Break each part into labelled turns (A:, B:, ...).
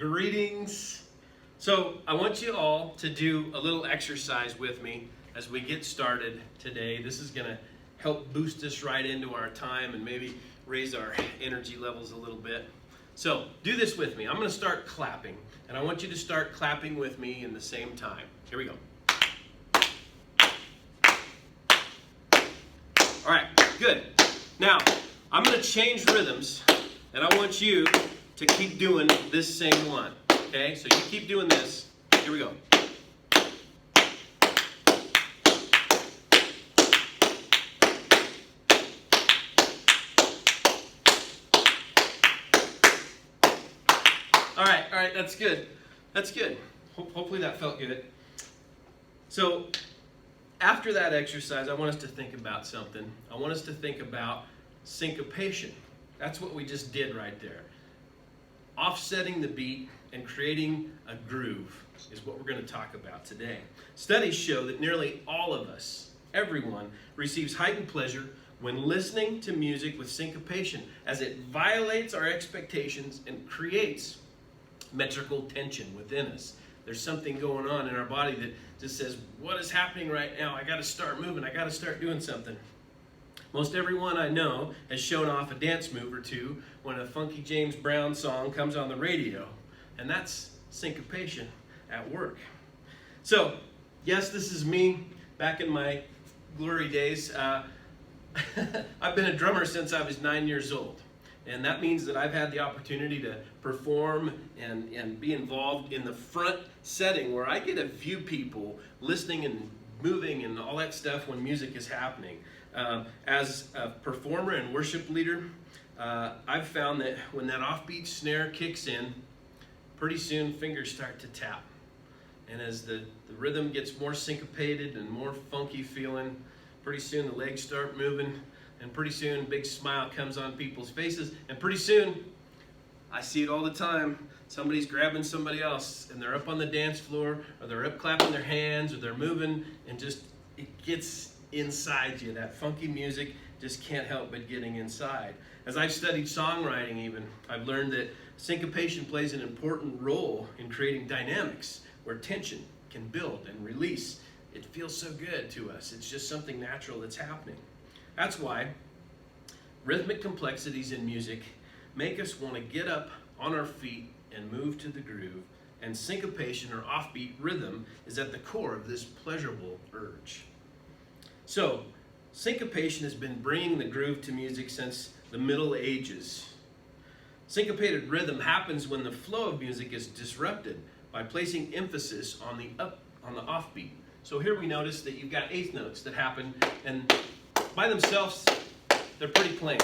A: Greetings. So I want you all to do a little exercise with me as we get started today. This is going to help boost us right into our time and maybe raise our energy levels a little bit. So do this with me. I'm going to start clapping, and I want you to start clapping with me in the same time. Here we go. All right, good. Now, I'm going to change rhythms, and I want you to keep doing this same one. Okay, so you keep doing this. Here we go. All right, that's good. That's good. Hopefully that felt good. So after that exercise, I want us to think about something. I want us to think about syncopation. That's what we just did right there. Offsetting the beat and creating a groove is what we're going to talk about today. Studies show that nearly all of us, everyone, receives heightened pleasure when listening to music with syncopation, as it violates our expectations and creates metrical tension within us. There's something going on in our body that just says, what is happening right now? I got to start moving. I got to start doing something. Most everyone I know has shown off a dance move or two when a funky James Brown song comes on the radio. And that's syncopation at work. So, yes, this is me back in my glory days. I've been a drummer since I was 9 years old. And that means that I've had the opportunity to perform and be involved in the front setting where I get to view people listening and moving and all that stuff when music is happening. As a performer and worship leader, I've found that when that offbeat snare kicks in, pretty soon fingers start to tap. And as the rhythm gets more syncopated and more funky feeling, pretty soon the legs start moving, and pretty soon a big smile comes on people's faces, and pretty soon, I see it all the time, somebody's grabbing somebody else, and they're up on the dance floor, or they're up clapping their hands, or they're moving, and just, it gets inside you. That funky music just can't help but getting inside. As I've studied songwriting even, I've learned that syncopation plays an important role in creating dynamics where tension can build and release. It feels so good to us. It's just something natural that's happening. That's why rhythmic complexities in music make us want to get up on our feet and move to the groove, and syncopation or offbeat rhythm is at the core of this pleasurable urge. So, syncopation has been bringing the groove to music since the Middle Ages. Syncopated rhythm happens when the flow of music is disrupted by placing emphasis on the offbeat. So here we notice that you've got eighth notes that happen, and by themselves, they're pretty plain.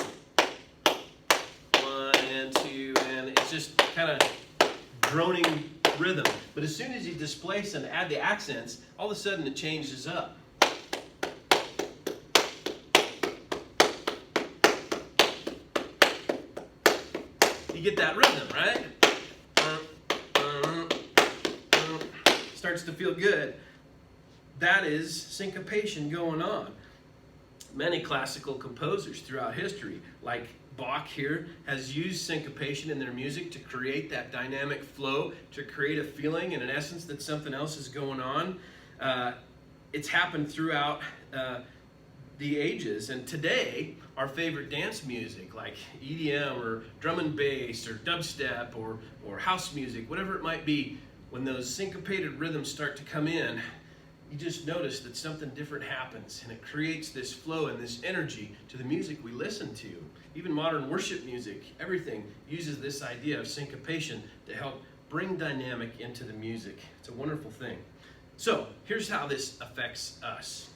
A: 1 and 2, and it's just kind of droning rhythm. But as soon as you displace and add the accents, all of a sudden it changes up. You get that rhythm, right? Starts to feel good. That is syncopation going on. Many classical composers throughout history, like Bach here, has used syncopation in their music to create that dynamic flow, to create a feeling and an essence that something else is going on. It's happened throughout the ages, and today our favorite dance music like EDM or drum and bass or dubstep or house music, whatever it might be, when those syncopated rhythms start to come in, you just notice that something different happens, and it creates this flow and this energy to the music we listen to. Even modern worship music, everything uses this idea of syncopation to help bring dynamic into the music. It's a wonderful thing. So here's how this affects us.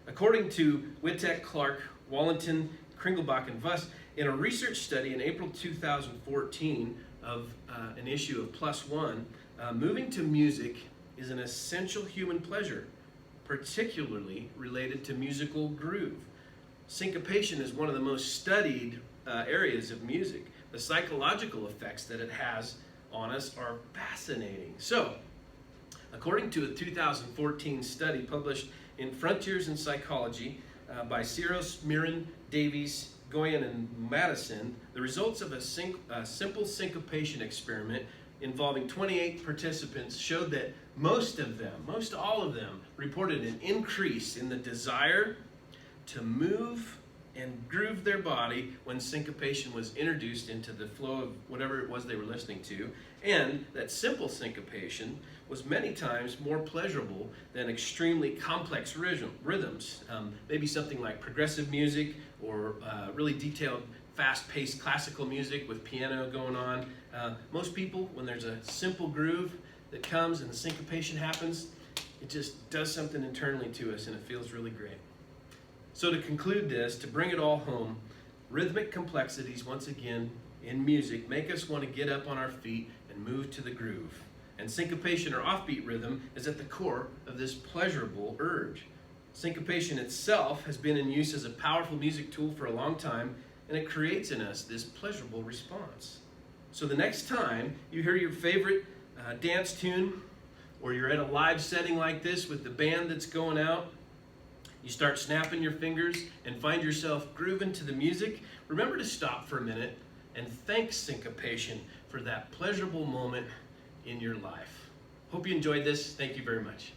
A: According to Wittek, Clark, Wallington, Kringelbach, and Vuss, in a research study in April 2014 of an issue of Plus One, moving to music is an essential human pleasure, particularly related to musical groove. Syncopation is one of the most studied areas of music. The psychological effects that it has on us are fascinating. So, according to a 2014 study published in Frontiers in Psychology by Siros, Mirren, Davies, Goyen, and Madison, the results of a simple syncopation experiment involving 28 participants showed that most all of them, reported an increase in the desire to move and groove their body when syncopation was introduced into the flow of whatever it was they were listening to, and that simple syncopation was many times more pleasurable than extremely complex rhythms. Maybe something like progressive music or really detailed, fast-paced classical music with piano going on. Most people, when there's a simple groove that comes and the syncopation happens, it just does something internally to us and it feels really great. So to conclude this, to bring it all home, rhythmic complexities, once again, in music, make us want to get up on our feet and move to the groove. And syncopation or offbeat rhythm is at the core of this pleasurable urge. Syncopation itself has been in use as a powerful music tool for a long time, and it creates in us this pleasurable response. So the next time you hear your favorite dance tune, or you're at a live setting like this with the band that's going out, you start snapping your fingers and find yourself grooving to the music, remember to stop for a minute and thank syncopation for that pleasurable moment in your life. Hope you enjoyed this. Thank you very much.